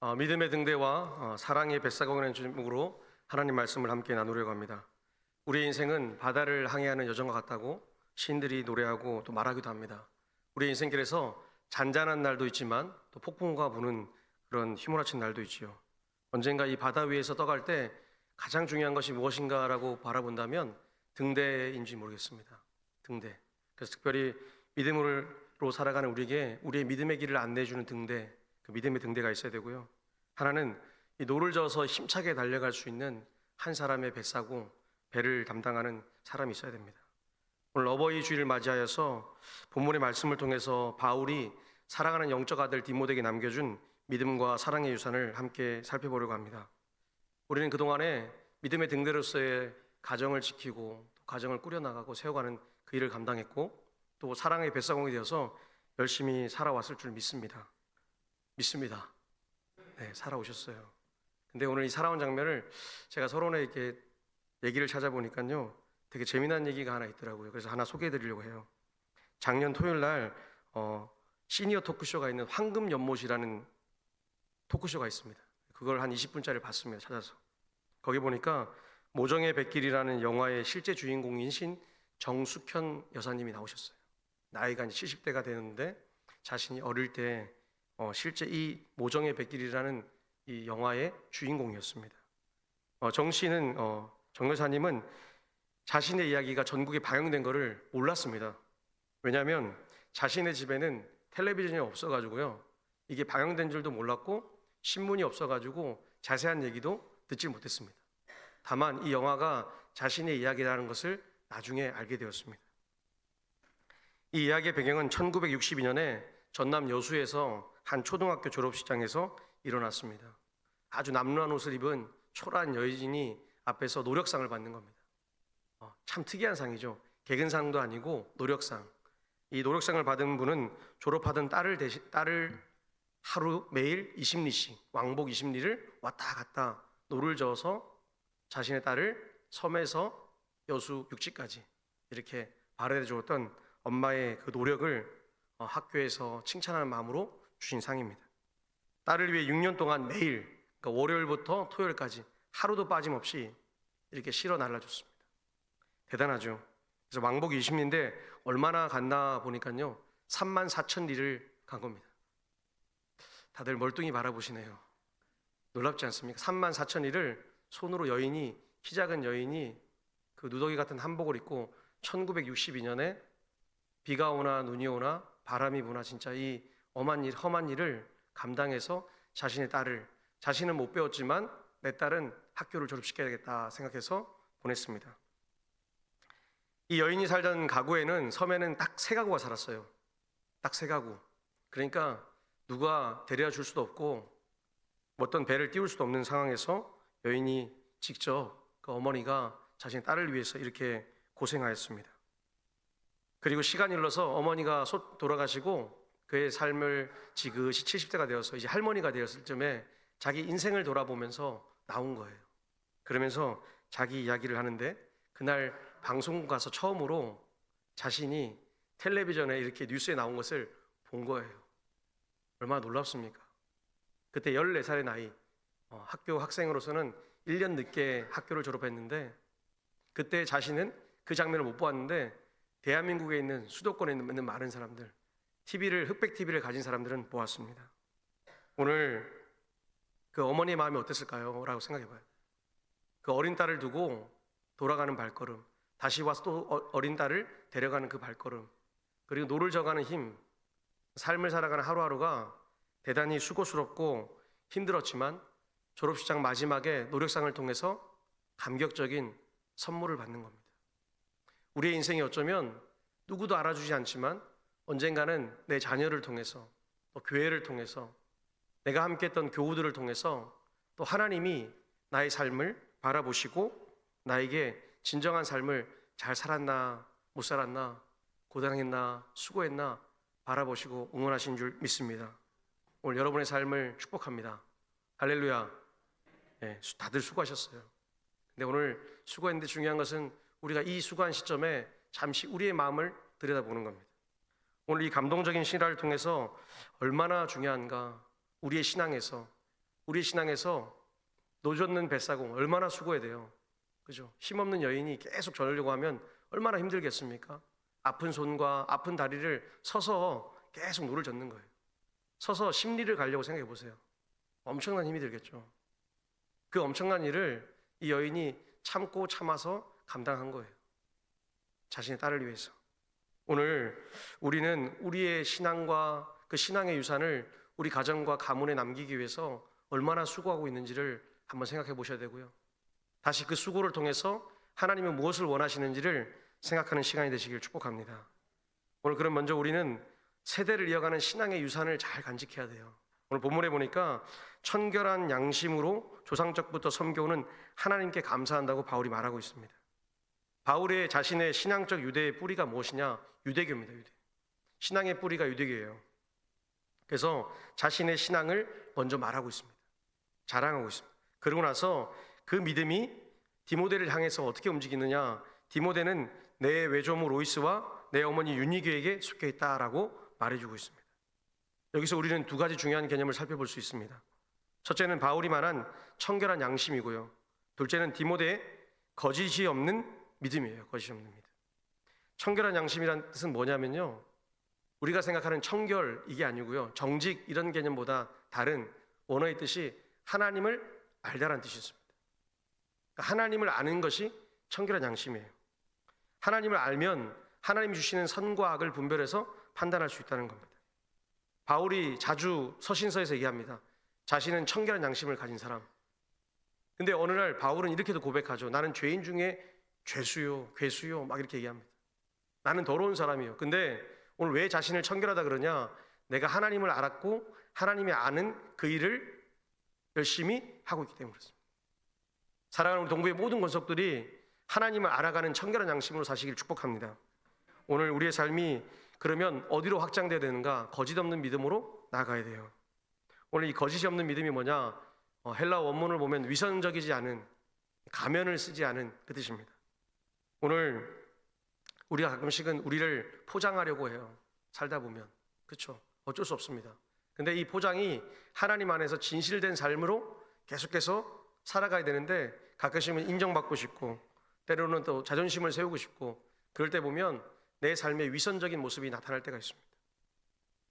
믿음의 등대와 사랑의 뱃사공이라는 제목으로 하나님 말씀을 함께 나누려고 합니다. 우리의 인생은 바다를 항해하는 여정과 같다고 시인들이 노래하고 또 말하기도 합니다. 우리의 인생길에서 잔잔한 날도 있지만 또 폭풍우가 부는 그런 휘몰아친 날도 있지요. 언젠가 이 바다 위에서 떠갈 때 가장 중요한 것이 무엇인가라고 바라본다면 등대인지 모르겠습니다. 등대. 그래서 특별히 믿음으로 살아가는 우리에게 우리의 믿음의 길을 안내해주는 등대, 그 믿음의 등대가 있어야 되고요. 하나는 이 노를 저어서 힘차게 달려갈 수 있는 한 사람의 뱃사고, 배를 담당하는 사람이 있어야 됩니다. 오늘 어버이 주일을 맞이하여서 본문의 말씀을 통해서 바울이 사랑하는 영적 아들 디모데에게 남겨준 믿음과 사랑의 유산을 함께 살펴보려고 합니다. 우리는 그동안에 믿음의 등대로서의 가정을 지키고 또 가정을 꾸려나가고 세워가는 그 일을 감당했고 또 사랑의 뱃사공이 되어서 열심히 살아왔을 줄 믿습니다. 네, 살아오셨어요. 근데 오늘 이 살아온 장면을 제가 서론에 이렇게 얘기를 찾아보니까요, 되게 재미난 얘기가 하나 있더라고요. 그래서 하나 소개해드리려고 해요. 작년 토요일 날 시니어 토크쇼가 있는 황금 연못이라는 토크쇼가 있습니다. 그걸 한 20분짜리 봤습니다. 찾아서 거기 보니까 모정의 백길이라는 영화의 실제 주인공이신 정숙현 여사님이 나오셨어요. 나이가 이제 70대가 되는데 자신이 어릴 때 실제 이 모정의 백길이라는 이 영화의 주인공이었습니다. 정 여사님은 자신의 이야기가 전국에 방영된 것을 몰랐습니다. 왜냐하면 자신의 집에는 텔레비전이 없어가지고요, 이게 방영된 줄도 몰랐고 신문이 없어가지고 자세한 얘기도 듣지 못했습니다. 다만 이 영화가 자신의 이야기라는 것을 나중에 알게 되었습니다. 이 이야기의 배경은 1962년에 전남 여수에서 한 초등학교 졸업식장에서 일어났습니다. 아주 남루한 옷을 입은 초라한 여인이 앞에서 노력상을 받는 겁니다. 참 특이한 상이죠. 개근상도 아니고 노력상. 이 노력상을 받은 분은 졸업하던 딸을 하루 매일 20리씩 왕복 20리를 왔다 갔다 노를 저어서 자신의 딸을 섬에서 여수 육지까지 이렇게 발해해 주었던 엄마의 그 노력을 학교에서 칭찬하는 마음으로 주신 상입니다. 딸을 위해 6년 동안 매일, 그러니까 월요일부터 토요일까지 하루도 빠짐없이 이렇게 실어 날라줬습니다. 대단하죠. 그래서 왕복 20리인데 얼마나 갔나 보니까요, 34,000리를 간 겁니다. 다들 멀뚱히 바라보시네요. 놀랍지 않습니까? 34,000리를 손으로 키 작은 여인이 그 누더기 같은 한복을 입고 1962년에 비가 오나 눈이 오나 바람이 부나 진짜 이 엄한 일, 험한 일을 감당해서 자신의 딸을, 자신은 못 배웠지만 내 딸은 학교를 졸업시켜야겠다 생각해서 보냈습니다. 이 여인이 살던 가구에는, 섬에는 딱 3가구가 살았어요. 딱 3가구. 그러니까 누가 데려다 줄 수도 없고 어떤 배를 띄울 수도 없는 상황에서 여인이 직접 그 어머니가 자신의 딸을 위해서 이렇게 고생하였습니다. 그리고 시간이 흘러서 어머니가 돌아가시고 그의 삶을 지그시 70대가 되어서 이제 할머니가 되었을 쯤에 자기 인생을 돌아보면서 나온 거예요. 그러면서 자기 이야기를 하는데 그날 방송국 가서 처음으로 자신이 텔레비전에 이렇게 뉴스에 나온 것을 본 거예요. 얼마나 놀랍습니까? 그때 14살의 나이, 학교 학생으로서는 1년 늦게 학교를 졸업했는데 그때 자신은 그 장면을 못 보았는데 대한민국에 있는 수도권에 있는 많은 사람들, 흑백 TV를 가진 사람들은 보았습니다. 오늘 그 어머니의 마음이 어땠을까요? 라고 생각해 봐요. 그 어린 딸을 두고 돌아가는 발걸음, 다시 와서 또 어린 딸을 데려가는 그 발걸음, 그리고 노를 져가는 힘, 삶을 살아가는 하루하루가 대단히 수고스럽고 힘들었지만 졸업식장 마지막에 노력상을 통해서 감격적인 선물을 받는 겁니다. 우리의 인생이 어쩌면 누구도 알아주지 않지만 언젠가는 내 자녀를 통해서, 또 교회를 통해서, 내가 함께했던 교우들을 통해서 또 하나님이 나의 삶을 바라보시고 나에게 진정한 삶을 잘 살았나 못 살았나, 고단했나 수고했나 바라보시고 응원하신 줄 믿습니다. 오늘 여러분의 삶을 축복합니다. 할렐루야. 네, 다들 수고하셨어요. 근데 오늘 수고했는데 중요한 것은 우리가 이 수고한 시점에 잠시 우리의 마음을 들여다보는 겁니다. 오늘 이 감동적인 신화를 통해서 얼마나 중요한가, 우리의 신앙에서 우리 신앙에서 노젓는 뱃사공 얼마나 수고해야 돼요. 그죠? 힘없는 여인이 계속 저으려고 하면 얼마나 힘들겠습니까? 아픈 손과 아픈 다리를 서서 계속 노를 젓는 거예요. 서서 심리를 가려고 생각해 보세요. 엄청난 힘이 들겠죠. 그 엄청난 일을 이 여인이 참고 참아서 감당한 거예요. 자신의 딸을 위해서. 오늘 우리는 우리의 신앙과 그 신앙의 유산을 우리 가정과 가문에 남기기 위해서 얼마나 수고하고 있는지를 한번 생각해 보셔야 되고요. 다시 그 수고를 통해서 하나님은 무엇을 원하시는지를 생각하는 시간이 되시길 축복합니다. 오늘 그럼 먼저 우리는 세대를 이어가는 신앙의 유산을 잘 간직해야 돼요. 오늘 본문에 보니까 청결한 양심으로 조상적부터 섬겨오는 하나님께 감사한다고 바울이 말하고 있습니다. 바울의 자신의 신앙적 유대의 뿌리가 무엇이냐? 유대교입니다. 유대. 신앙의 뿌리가 유대교예요. 그래서 자신의 신앙을 먼저 말하고 있습니다. 자랑하고 있습니다. 그러고 나서 그 믿음이 디모데를 향해서 어떻게 움직이느냐? 디모데는 내 외조모 로이스와 내 어머니 유니게에게 속해 있다라고 말해주고 있습니다. 여기서 우리는 두 가지 중요한 개념을 살펴볼 수 있습니다. 첫째는 바울이 말한 청결한 양심이고요. 둘째는 디모데의 거짓이 없는 믿음이에요. 거짓이 없는 믿음. 청결한 양심이란 뜻은 뭐냐면요, 우리가 생각하는 청결 이게 아니고요, 정직 이런 개념보다 다른 원어의 뜻이 하나님을 알다라는 뜻이 있습니다. 그러니까 하나님을 아는 것이 청결한 양심이에요. 하나님을 알면 하나님이 주시는 선과 악을 분별해서 판단할 수 있다는 겁니다. 바울이 자주 서신서에서 얘기합니다. 자신은 청결한 양심을 가진 사람. 근데 어느 날 바울은 이렇게도 고백하죠. 나는 죄인 중에 죄수요, 괴수요, 막 이렇게 얘기합니다. 나는 더러운 사람이요. 근데 오늘 왜 자신을 청결하다 그러냐? 내가 하나님을 알았고 하나님이 아는 그 일을 열심히 하고 있기 때문에 그렇습니다. 사랑하는 우리 동부의 모든 권속들이 하나님을 알아가는 청결한 양심으로 사시길 축복합니다. 오늘 우리의 삶이 그러면 어디로 확장돼야 되는가? 거짓 없는 믿음으로 나아가야 돼요. 오늘 이 거짓이 없는 믿음이 뭐냐? 헬라 원문을 보면 위선적이지 않은, 가면을 쓰지 않은 그 뜻입니다. 오늘 우리가 가끔씩은 우리를 포장하려고 해요. 살다 보면. 그렇죠? 어쩔 수 없습니다. 근데 이 포장이 하나님 안에서 진실된 삶으로 계속해서 살아가야 되는데 가끔씩은 인정받고 싶고 때로는 또 자존심을 세우고 싶고 그럴 때 보면 내 삶의 위선적인 모습이 나타날 때가 있습니다.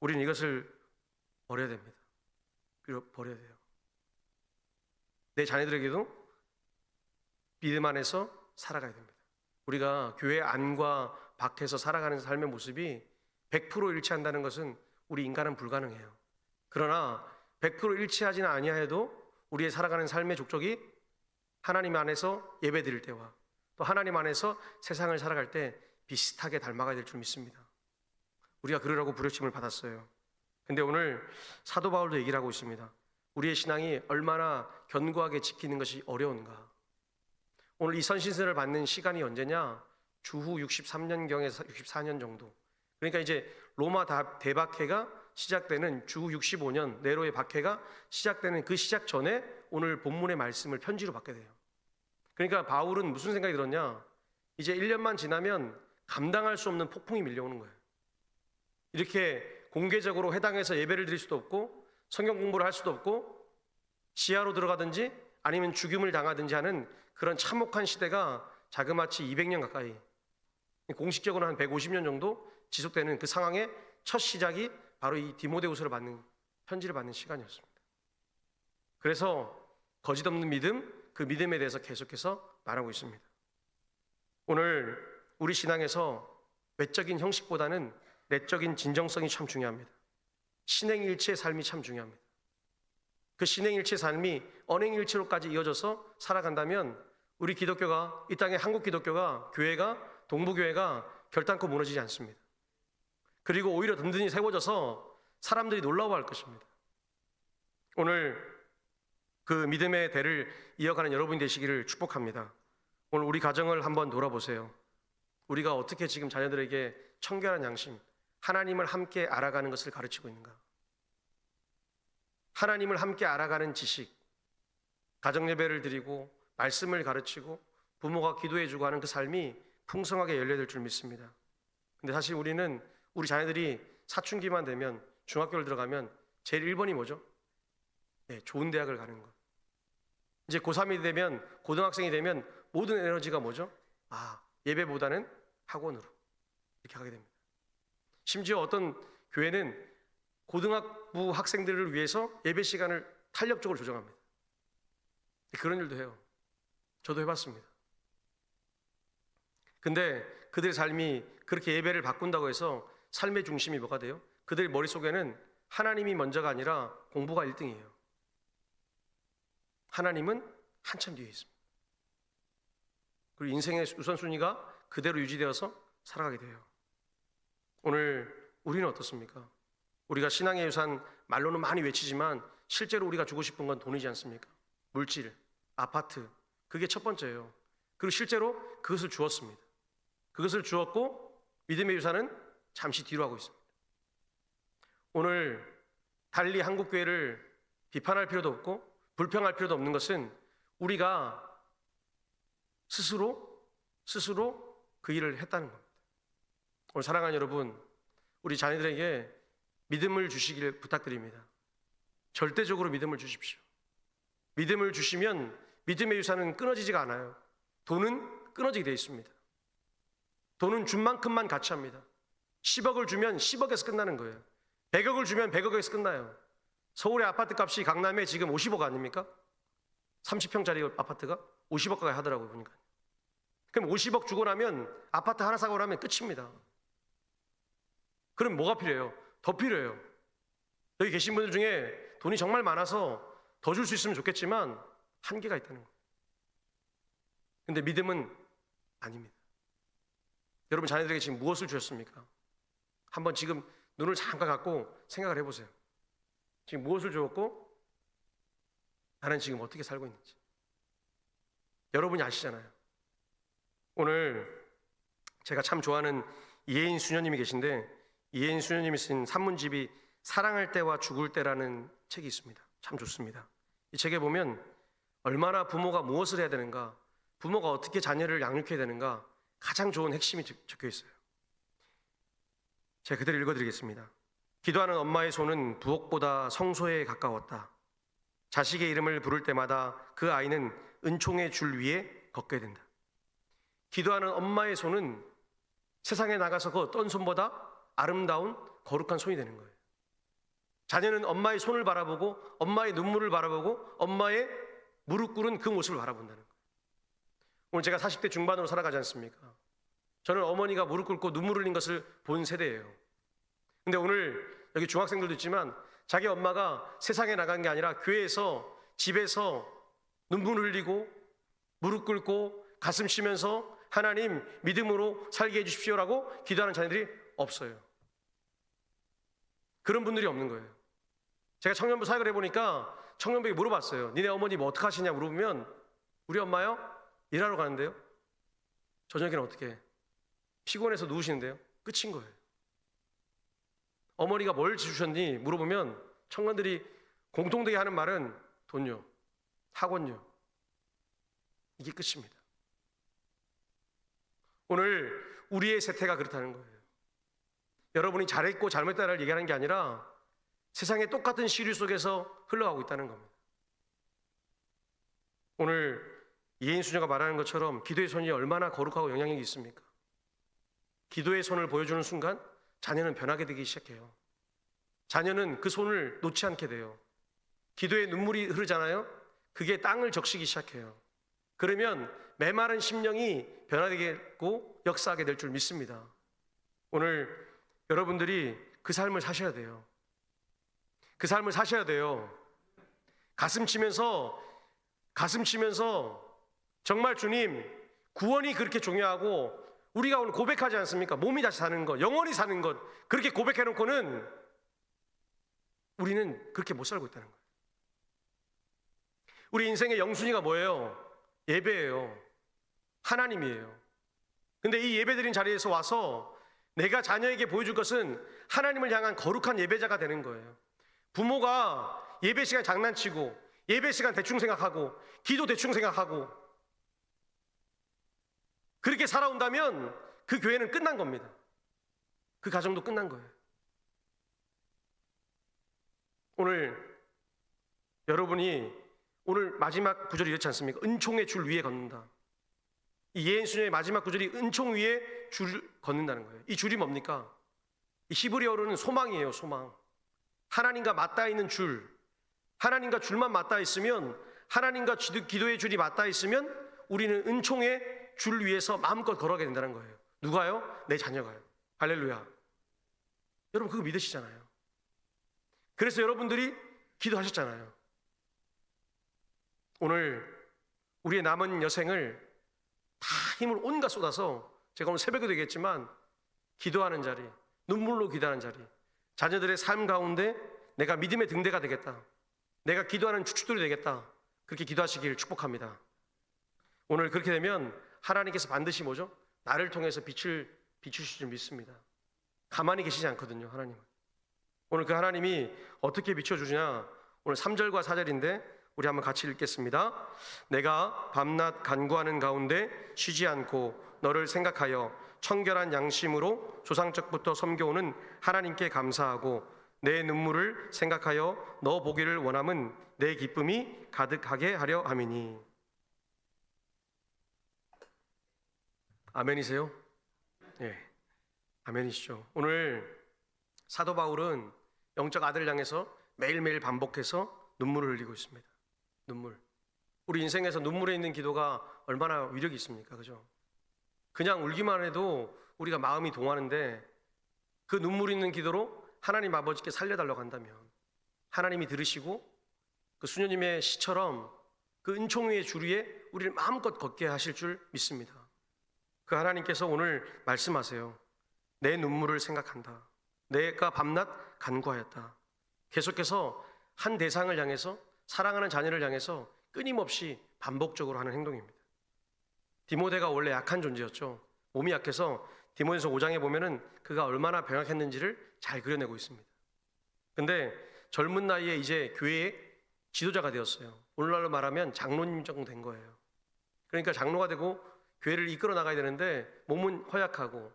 우리는 이것을 버려야 됩니다. 버려야 돼요. 내 자녀들에게도 믿음 안에서 살아가야 됩니다. 우리가 교회 안과 밖에서 살아가는 삶의 모습이 100% 일치한다는 것은 우리 인간은 불가능해요. 그러나 100% 일치하지는 아니하여도 우리의 살아가는 삶의 족적이 하나님 안에서 예배드릴 때와 또 하나님 안에서 세상을 살아갈 때 비슷하게 닮아가야 될 줄 믿습니다. 우리가 그러라고 부르심을 받았어요. 근데 오늘 사도 바울도 얘기를 하고 있습니다. 우리의 신앙이 얼마나 견고하게 지키는 것이 어려운가. 오늘 이 선신서를 받는 시간이 언제냐? 주후 63년경에서 64년 정도. 그러니까 이제 로마 대박해가 시작되는 주후 65년 네로의 박해가 시작되는 그 시작 전에 오늘 본문의 말씀을 편지로 받게 돼요. 그러니까 바울은 무슨 생각이 들었냐? 이제 1년만 지나면 감당할 수 없는 폭풍이 밀려오는 거예요. 이렇게 공개적으로 회당에서 예배를 드릴 수도 없고 성경 공부를 할 수도 없고 지하로 들어가든지 아니면 죽임을 당하든지 하는 그런 참혹한 시대가 자그마치 200년 가까이, 공식적으로 한 150년 정도 지속되는 그 상황의 첫 시작이 바로 이 디모데후서를 받는, 편지를 받는 시간이었습니다. 그래서 거짓 없는 믿음, 그 믿음에 대해서 계속해서 말하고 있습니다. 오늘 우리 신앙에서 외적인 형식보다는 내적인 진정성이 참 중요합니다. 신행일치의 삶이 참 중요합니다. 그 신행일치의 삶이 언행일치로까지 이어져서 살아간다면 우리 기독교가, 이 땅의 한국 기독교가, 교회가, 동부교회가 결단코 무너지지 않습니다. 그리고 오히려 든든히 세워져서 사람들이 놀라워할 것입니다. 오늘 그 믿음의 대를 이어가는 여러분이 되시기를 축복합니다. 오늘 우리 가정을 한번 돌아보세요. 우리가 어떻게 지금 자녀들에게 청결한 양심, 하나님을 함께 알아가는 것을 가르치고 있는가? 하나님을 함께 알아가는 지식, 가정예배를 드리고 말씀을 가르치고 부모가 기도해주고 하는 그 삶이 풍성하게 열려질 줄 믿습니다. 근데 사실 우리는 우리 자녀들이 사춘기만 되면 중학교를 들어가면 제일 1번이 뭐죠? 좋은 대학을 가는 것. 이제 고3이 되면, 고등학생이 되면 모든 에너지가 뭐죠? 예배보다는 학원으로 이렇게 하게 됩니다. 심지어 어떤 교회는 고등학부 학생들을 위해서 예배 시간을 탄력적으로 조정합니다. 그런 일도 해요. 저도 해봤습니다. 근데 그들의 삶이 그렇게 예배를 바꾼다고 해서 삶의 중심이 뭐가 돼요? 그들의 머릿속에는 하나님이 먼저가 아니라 공부가 1등이에요. 하나님은 한참 뒤에 있습니다. 그리고 인생의 우선순위가 그대로 유지되어서 살아가게 돼요. 오늘 우리는 어떻습니까? 우리가 신앙의 유산 말로는 많이 외치지만 실제로 우리가 주고 싶은 건 돈이지 않습니까? 물질, 아파트, 그게 첫 번째예요. 그리고 실제로 그것을 주었습니다. 그것을 주었고 믿음의 유산은 잠시 뒤로 하고 있습니다. 오늘 달리 한국교회를 비판할 필요도 없고 불평할 필요도 없는 것은 우리가 스스로 그 일을 했다는 겁니다. 오늘 사랑하는 여러분, 우리 자녀들에게 믿음을 주시길 부탁드립니다. 절대적으로 믿음을 주십시오. 믿음을 주시면 믿음의 유산은 끊어지지가 않아요. 돈은 끊어지게 되어 있습니다. 돈은 준 만큼만 가치합니다. 10억을 주면 10억에서 끝나는 거예요. 100억을 주면 100억에서 끝나요. 서울의 아파트 값이 강남에 지금 50억 아닙니까? 30평짜리 아파트가 50억 가까이 하더라고요, 보니까. 그럼 50억 주고 나면 아파트 하나 사고 나면 끝입니다. 그럼 뭐가 필요해요? 더 필요해요. 여기 계신 분들 중에 돈이 정말 많아서 더 줄 수 있으면 좋겠지만 한계가 있다는 거예요. 근데 믿음은 아닙니다. 여러분 자녀들에게 지금 무엇을 주셨습니까? 한번 지금 눈을 잠깐 감고 생각을 해보세요. 지금 무엇을 주었고 나는 지금 어떻게 살고 있는지 여러분이 아시잖아요. 오늘 제가 참 좋아하는 이혜인 수녀님이 계신데 이혜인 수녀님이 쓴 산문집이 사랑할 때와 죽을 때라는 책이 있습니다. 참 좋습니다. 이 책에 보면 얼마나 부모가 무엇을 해야 되는가, 부모가 어떻게 자녀를 양육해야 되는가 가장 좋은 핵심이 적혀 있어요. 제가 그대로 읽어드리겠습니다. 기도하는 엄마의 손은 부엌보다 성소에 가까웠다. 자식의 이름을 부를 때마다 그 아이는 은총의 줄 위에 걷게 된다. 기도하는 엄마의 손은 세상에 나가서 그 어떤 손보다 아름다운 거룩한 손이 되는 거예요. 자녀는 엄마의 손을 바라보고 엄마의 눈물을 바라보고 엄마의 무릎 꿇은 그 모습을 바라본다는 거예요. 오늘 제가 40대 중반으로 살아가지 않습니까? 저는 어머니가 무릎 꿇고 눈물 흘린 것을 본 세대예요. 근데 오늘 여기 중학생들도 있지만 자기 엄마가 세상에 나간 게 아니라 교회에서 집에서 눈물 흘리고 무릎 꿇고 가슴 치면서 하나님 믿음으로 살게 해주십시오라고 기도하는 자녀들이 없어요. 그런 분들이 없는 거예요. 제가 청년부 사역을 해보니까 청년부에게 물어봤어요. 니네 어머니 뭐 어떻게 하시냐 물어보면 우리 엄마요? 일하러 가는데요. 저녁에는 어떻게 해? 피곤해서 누우시는데요. 끝인 거예요. 어머니가 뭘 주셨니 물어보면 청년들이 공통되게 하는 말은 돈요, 학원요. 이게 끝입니다. 오늘 우리의 세태가 그렇다는 거예요. 여러분이 잘했고 잘못했다를 얘기하는 게 아니라 세상의 똑같은 시류 속에서 흘러가고 있다는 겁니다. 오늘 이혜인 수녀가 말하는 것처럼 기도의 손이 얼마나 거룩하고 영향력이 있습니까? 기도의 손을 보여주는 순간 자녀는 변하게 되기 시작해요. 자녀는 그 손을 놓지 않게 돼요. 기도의 눈물이 흐르잖아요. 그게 땅을 적시기 시작해요. 그러면 메마른 심령이 변화되고 역사하게 될 줄 믿습니다. 오늘 여러분들이 그 삶을 사셔야 돼요. 그 삶을 사셔야 돼요. 가슴 치면서 정말 주님 구원이 그렇게 중요하고 우리가 오늘 고백하지 않습니까? 몸이 다시 사는 것, 영원히 사는 것 그렇게 고백해놓고는 우리는 그렇게 못 살고 있다는 거예요. 우리 인생의 영순위가 뭐예요? 예배예요. 하나님이에요. 근데 이 예배드린 자리에서 와서 내가 자녀에게 보여줄 것은 하나님을 향한 거룩한 예배자가 되는 거예요. 부모가 예배 시간 장난치고 예배 시간 대충 생각하고 기도 대충 생각하고 그렇게 살아온다면 그 교회는 끝난 겁니다. 그 가정도 끝난 거예요. 오늘 여러분이 오늘 마지막 구절이 이렇지 않습니까? 은총의 줄 위에 걷는다. 이 예언수녀의 마지막 구절이 은총 위에 줄을 걷는다는 거예요. 이 줄이 뭡니까? 이 히브리어로는 소망이에요. 소망. 하나님과 맞닿아 있는 줄. 하나님과 줄만 맞닿아 있으면, 하나님과 기도의 줄이 맞닿아 있으면 우리는 은총의 줄 위에서 마음껏 걸어가게 된다는 거예요. 누가요? 내 자녀가요. 할렐루야. 여러분 그거 믿으시잖아요. 그래서 여러분들이 기도하셨잖아요. 오늘 우리의 남은 여생을 다 힘을 온갖 쏟아서, 제가 오늘 새벽에도 얘기했지만, 기도하는 자리, 눈물로 기도하는 자리, 자녀들의 삶 가운데 내가 믿음의 등대가 되겠다, 내가 기도하는 주축들이 되겠다, 그렇게 기도하시길 축복합니다. 오늘 그렇게 되면 하나님께서 반드시 뭐죠? 나를 통해서 빛을 비추실 줄 믿습니다. 가만히 계시지 않거든요, 하나님은. 오늘 그 하나님이 어떻게 비춰주시냐, 오늘 3절과 4절인데 우리 한번 같이 읽겠습니다. 내가 밤낮 간구하는 가운데 쉬지 않고 너를 생각하여 청결한 양심으로 조상적부터 섬겨오는 하나님께 감사하고 내 눈물을 생각하여 너 보기를 원함은 내 기쁨이 가득하게 하려 함이니. 아멘이세요? 네, 아멘이시죠. 오늘 사도 바울은 영적 아들을 향해서 매일매일 반복해서 눈물을 흘리고 있습니다. 눈물. 우리 인생에서 눈물에 있는 기도가 얼마나 위력이 있습니까? 그죠? 그냥 울기만 해도 우리가 마음이 동하는데, 그 눈물 있는 기도로 하나님 아버지께 살려달라고 한다면 하나님이 들으시고 그 수녀님의 시처럼 그 은총 위의 줄 위에 우리를 마음껏 걷게 하실 줄 믿습니다. 그 하나님께서 오늘 말씀하세요. 내 눈물을 생각한다. 내가 밤낮 간구하였다. 계속해서 한 대상을 향해서, 사랑하는 자녀를 향해서 끊임없이 반복적으로 하는 행동입니다. 디모데가 원래 약한 존재였죠. 몸이 약해서 디모데서 5장에 보면은 그가 얼마나 병약했는지를 잘 그려내고 있습니다. 근데 젊은 나이에 이제 교회의 지도자가 되었어요. 오늘날로 말하면 장로님 정도 된 거예요. 그러니까 장로가 되고 교회를 이끌어 나가야 되는데 몸은 허약하고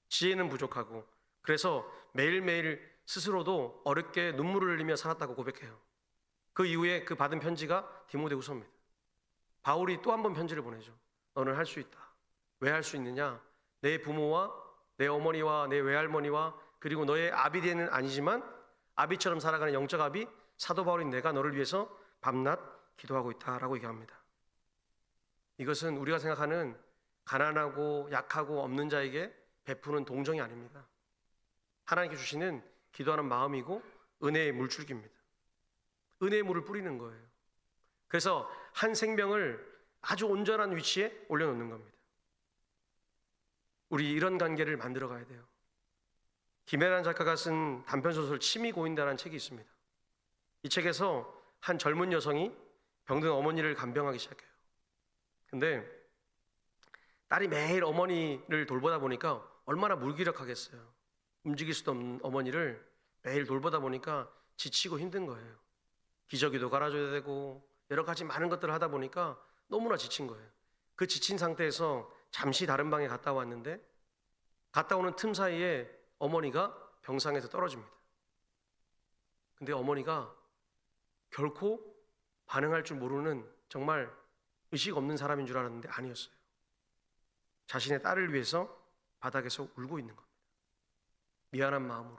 지혜는 부족하고, 그래서 매일매일 스스로도 어렵게 눈물을 흘리며 살았다고 고백해요. 그 이후에 그 받은 편지가 디모데후서입니다. 바울이 또 한 번 편지를 보내죠. 너는 할 수 있다. 왜 할 수 있느냐? 내 부모와 내 어머니와 내 외할머니와 그리고 너의 아비는 아니지만 아비처럼 살아가는 영적 아비 사도 바울인 내가 너를 위해서 밤낮 기도하고 있다라고 얘기합니다. 이것은 우리가 생각하는 가난하고 약하고 없는 자에게 베푸는 동정이 아닙니다. 하나님께 주시는 기도하는 마음이고 은혜의 물줄기입니다. 은혜의 물을 뿌리는 거예요. 그래서 한 생명을 아주 온전한 위치에 올려놓는 겁니다. 우리 이런 관계를 만들어 가야 돼요. 김혜란 작가가 쓴 단편소설 침이 고인다라는 책이 있습니다. 이 책에서 한 젊은 여성이 병든 어머니를 간병하기 시작해요. 근데 딸이 매일 어머니를 돌보다 보니까 얼마나 무기력하겠어요. 움직일 수도 없는 어머니를 매일 돌보다 보니까 지치고 힘든 거예요. 기저귀도 갈아줘야 되고 여러 가지 많은 것들을 하다 보니까 너무나 지친 거예요. 그 지친 상태에서 잠시 다른 방에 갔다 왔는데, 갔다 오는 틈 사이에 어머니가 병상에서 떨어집니다. 근데 어머니가 결코 반응할 줄 모르는 정말 의식 없는 사람인 줄 알았는데 아니었어요. 자신의 딸을 위해서 바닥에서 울고 있는 겁니다. 미안한 마음으로.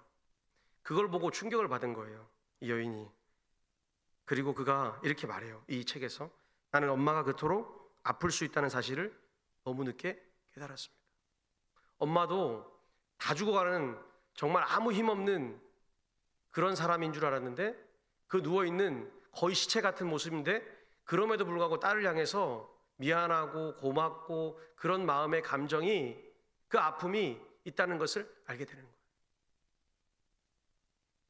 그걸 보고 충격을 받은 거예요, 이 여인이. 그리고 그가 이렇게 말해요. 이 책에서 나는 엄마가 그토록 아플 수 있다는 사실을 너무 늦게 깨달았습니다. 엄마도 다 죽어가는 정말 아무 힘없는 그런 사람인 줄 알았는데, 그 누워있는 거의 시체 같은 모습인데 그럼에도 불구하고 딸을 향해서 미안하고 고맙고 그런 마음의 감정이, 그 아픔이 있다는 것을 알게 되는 거예요.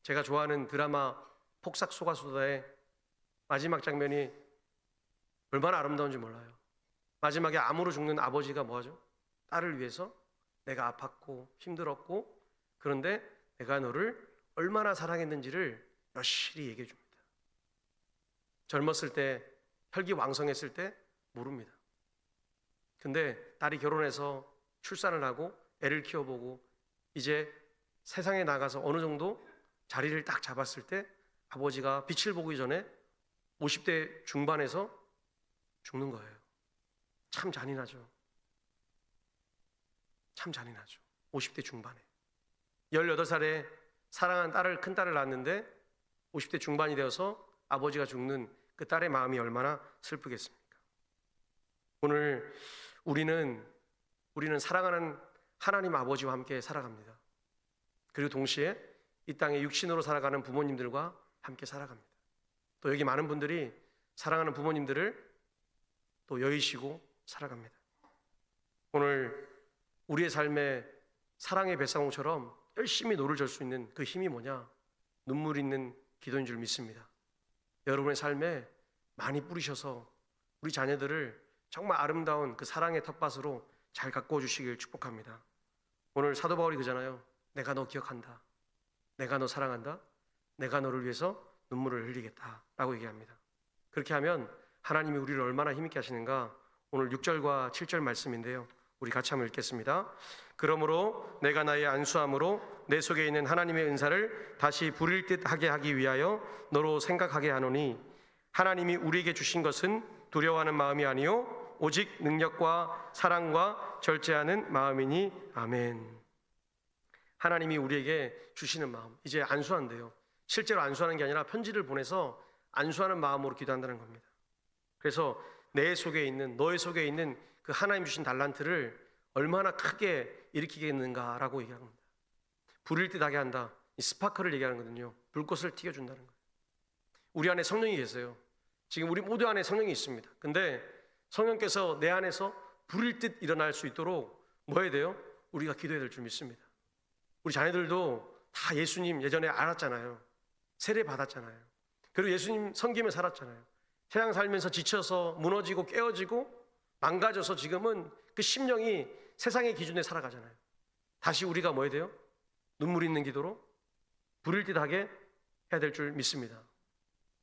제가 좋아하는 드라마 폭삭 소가수다의 마지막 장면이 얼마나 아름다운지 몰라요. 마지막에 암으로 죽는 아버지가 뭐하죠? 딸을 위해서 내가 아팠고 힘들었고 그런데 내가 너를 얼마나 사랑했는지를 여실히 얘기해 줍니다. 젊었을 때, 혈기왕성했을 때 모릅니다. 근데 딸이 결혼해서 출산을 하고 애를 키워보고 이제 세상에 나가서 어느 정도 자리를 딱 잡았을 때 아버지가 빛을 보기 전에 50대 중반에서 죽는 거예요. 참 잔인하죠. 참 잔인하죠. 50대 중반에 18살에 사랑하는 딸을, 큰 딸을 낳았는데 50대 중반이 되어서 아버지가 죽는 그 딸의 마음이 얼마나 슬프겠습니까? 오늘 우리는 사랑하는 하나님 아버지와 함께 살아갑니다. 그리고 동시에 이 땅에 육신으로 살아가는 부모님들과 함께 살아갑니다. 또 여기 많은 분들이 사랑하는 부모님들을 또 여의시고 살아갑니다. 오늘 우리의 삶에 사랑의 뱃사공처럼 열심히 노를 절 수 있는 그 힘이 뭐냐? 눈물 있는 기도인 줄 믿습니다. 여러분의 삶에 많이 뿌리셔서 우리 자녀들을 정말 아름다운 그 사랑의 텃밭으로 잘 가꾸어 주시길 축복합니다. 오늘 사도 바울이 그잖아요. 내가 너 기억한다. 내가 너 사랑한다. 내가 너를 위해서 눈물을 흘리겠다 라고 얘기합니다. 그렇게 하면 하나님이 우리를 얼마나 힘있게 하시는가. 오늘 6절과 7절 말씀인데요, 우리 같이 한번 읽겠습니다. 그러므로 내가 나의 안수함으로 내 속에 있는 하나님의 은사를 다시 부릴 듯 하게 하기 위하여 너로 생각하게 하노니 하나님이 우리에게 주신 것은 두려워하는 마음이 아니요 오직 능력과 사랑과 절제하는 마음이니 아멘. 하나님이 우리에게 주시는 마음, 이제 안수한대요. 실제로 안수하는 게 아니라 편지를 보내서 안수하는 마음으로 기도한다는 겁니다. 그래서 내 속에 있는, 너의 속에 있는 그 하나님 주신 달란트를 얼마나 크게 일으키겠는가라고 얘기합니다. 불일 듯 하게 한다. 이 스파크를 얘기하는 거거든요. 불꽃을 튀겨준다는 거예요. 우리 안에 성령이 계세요. 지금 우리 모두 안에 성령이 있습니다. 근데 성령께서 내 안에서 불일 듯 일어날 수 있도록 뭐 해야 돼요? 우리가 기도해야 될 줄 믿습니다. 우리 자녀들도 다 예수님 예전에 알았잖아요. 세례 받았잖아요. 그리고 예수님 섬기며 살았잖아요. 세상 살면서 지쳐서 무너지고 깨어지고 망가져서 지금은 그 심령이 세상의 기준에 살아가잖아요. 다시 우리가 뭐 해야 돼요? 눈물 있는 기도로 불일 듯 하게 해야 될 줄 믿습니다.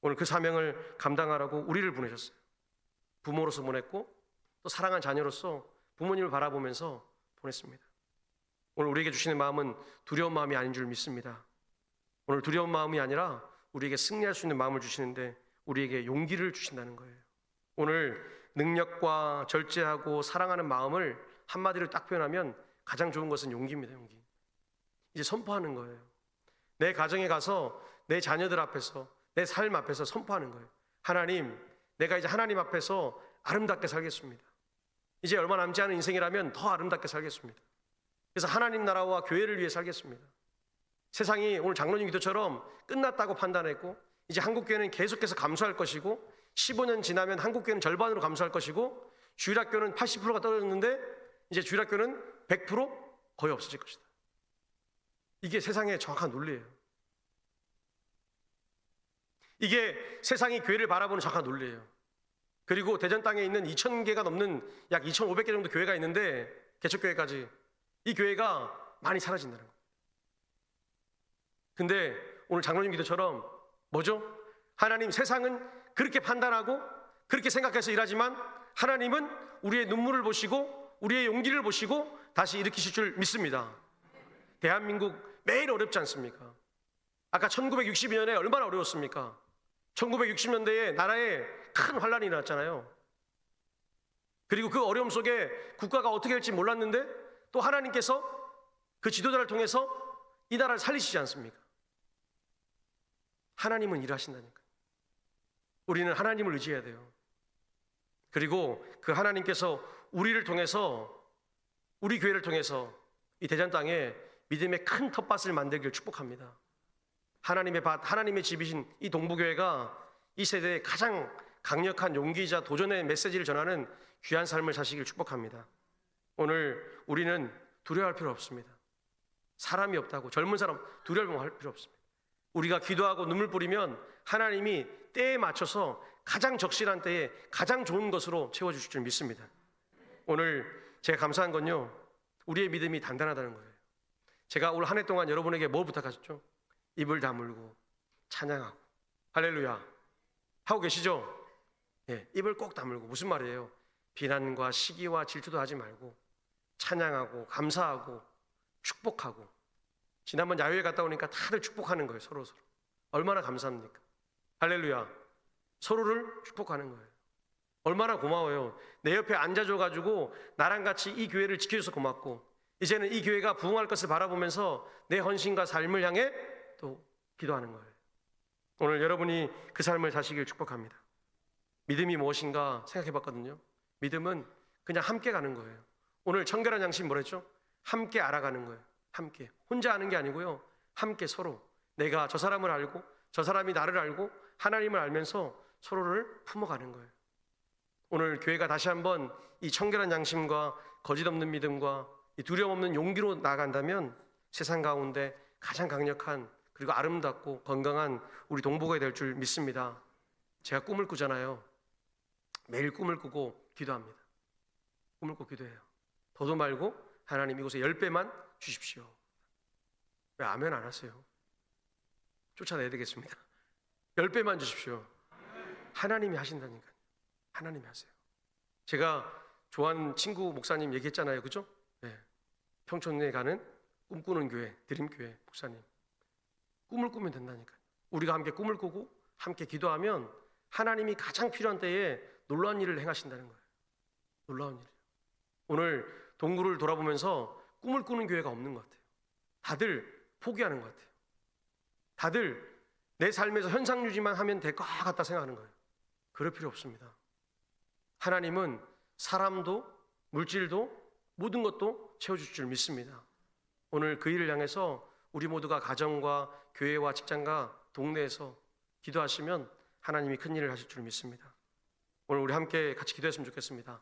오늘 그 사명을 감당하라고 우리를 보내셨어요. 부모로서 보냈고 또 사랑한 자녀로서 부모님을 바라보면서 보냈습니다. 오늘 우리에게 주시는 마음은 두려운 마음이 아닌 줄 믿습니다. 오늘 두려운 마음이 아니라 우리에게 승리할 수 있는 마음을 주시는데 우리에게 용기를 주신다는 거예요. 오늘 능력과 절제하고 사랑하는 마음을 한마디로 딱 표현하면 가장 좋은 것은 용기입니다. 용기. 이제 선포하는 거예요. 내 가정에 가서 내 자녀들 앞에서, 내 삶 앞에서 선포하는 거예요. 하나님, 내가 이제 하나님 앞에서 아름답게 살겠습니다. 이제 얼마 남지 않은 인생이라면 더 아름답게 살겠습니다. 그래서 하나님 나라와 교회를 위해 살겠습니다. 세상이 오늘 장로님 기도처럼 끝났다고 판단했고 이제 한국교회는 계속해서 감소할 것이고 15년 지나면 한국교회는 절반으로 감소할 것이고 주일학교는 80%가 떨어졌는데 이제 주일학교는 100% 거의 없어질 것이다. 이게 세상의 정확한 논리예요. 이게 세상이 교회를 바라보는 정확한 논리예요. 그리고 대전 땅에 있는 2,000개가 넘는 약 2,500개 정도 교회가 있는데 개척교회까지 이 교회가 많이 사라진다는 거예요. 근데 오늘 장로님 기도처럼 뭐죠? 하나님, 세상은 그렇게 판단하고 그렇게 생각해서 일하지만 하나님은 우리의 눈물을 보시고 우리의 용기를 보시고 다시 일으키실 줄 믿습니다. 대한민국 매일 어렵지 않습니까? 아까 1962년에 얼마나 어려웠습니까? 1960년대에 나라에 큰 환란이 일어났잖아요. 그리고 그 어려움 속에 국가가 어떻게 할지 몰랐는데 또 하나님께서 그 지도자를 통해서 이 나라를 살리시지 않습니까? 하나님은 일하신다니까요. 우리는 하나님을 의지해야 돼요. 그리고 그 하나님께서 우리를 통해서, 우리 교회를 통해서 이 대전 땅에 믿음의 큰 텃밭을 만들기를 축복합니다. 하나님의 밭, 하나님의 집이신 이 동부교회가 이 세대에 가장 강력한 용기이자 도전의 메시지를 전하는 귀한 삶을 사시길 축복합니다. 오늘 우리는 두려워할 필요 없습니다. 사람이 없다고, 젊은 사람 두려워할 필요 없습니다. 우리가 기도하고 눈물 뿌리면 하나님이 때에 맞춰서 가장 적실한 때에 가장 좋은 것으로 채워주실 줄 믿습니다. 오늘 제가 감사한 건요, 우리의 믿음이 단단하다는 거예요. 제가 올 한 해 동안 여러분에게 뭘 부탁하셨죠? 입을 다물고 찬양하고 할렐루야 하고 계시죠? 예, 입을 꼭 다물고. 무슨 말이에요? 비난과 시기와 질투도 하지 말고 찬양하고 감사하고 축복하고. 지난번 야외에 갔다 오니까 다들 축복하는 거예요. 서로 얼마나 감사합니까? 할렐루야. 서로를 축복하는 거예요. 얼마나 고마워요. 내 옆에 앉아줘가지고 나랑 같이 이 교회를 지켜줘서 고맙고, 이제는 이 교회가 부흥할 것을 바라보면서 내 헌신과 삶을 향해 또 기도하는 거예요. 오늘 여러분이 그 삶을 사시길 축복합니다. 믿음이 무엇인가 생각해 봤거든요. 믿음은 그냥 함께 가는 거예요. 오늘 청결한 양심 뭐랬죠? 함께 알아가는 거예요. 함께. 혼자 아는 게 아니고요. 함께 서로. 내가 저 사람을 알고 저 사람이 나를 알고 하나님을 알면서 서로를 품어가는 거예요. 오늘 교회가 다시 한번 이 청결한 양심과 거짓 없는 믿음과 이 두려움 없는 용기로 나아간다면 세상 가운데 가장 강력한 그리고 아름답고 건강한 우리 동복이 될 줄 믿습니다. 제가 꿈을 꾸잖아요. 매일 꿈을 꾸고 기도합니다. 꿈을 꾸고 기도해요. 더도 말고 하나님 이곳에 10배만 주십시오. 왜 아멘 안 하세요? 쫓아내야 되겠습니다. 10배만 주십시오. 하나님이 하신다니까요. 하나님이 하세요. 제가 좋아하는 친구 목사님 얘기했잖아요. 그죠? 네. 평촌에 가는 꿈꾸는 교회, 드림교회 목사님. 꿈을 꾸면 된다니까요. 우리가 함께 꿈을 꾸고 함께 기도하면 하나님이 가장 필요한 때에 놀라운 일을 행하신다는 거예요. 놀라운 일이에요. 오늘 동구를 돌아보면서 꿈을 꾸는 교회가 없는 것 같아요. 다들 포기하는 것 같아요. 다들 내 삶에서 현상 유지만 하면 될 것 같다 생각하는 거예요. 그럴 필요 없습니다. 하나님은 사람도 물질도 모든 것도 채워줄 줄 믿습니다. 오늘 그 일을 향해서 우리 모두가 가정과 교회와 직장과 동네에서 기도하시면 하나님이 큰 일을 하실 줄 믿습니다. 오늘 우리 함께 같이 기도했으면 좋겠습니다.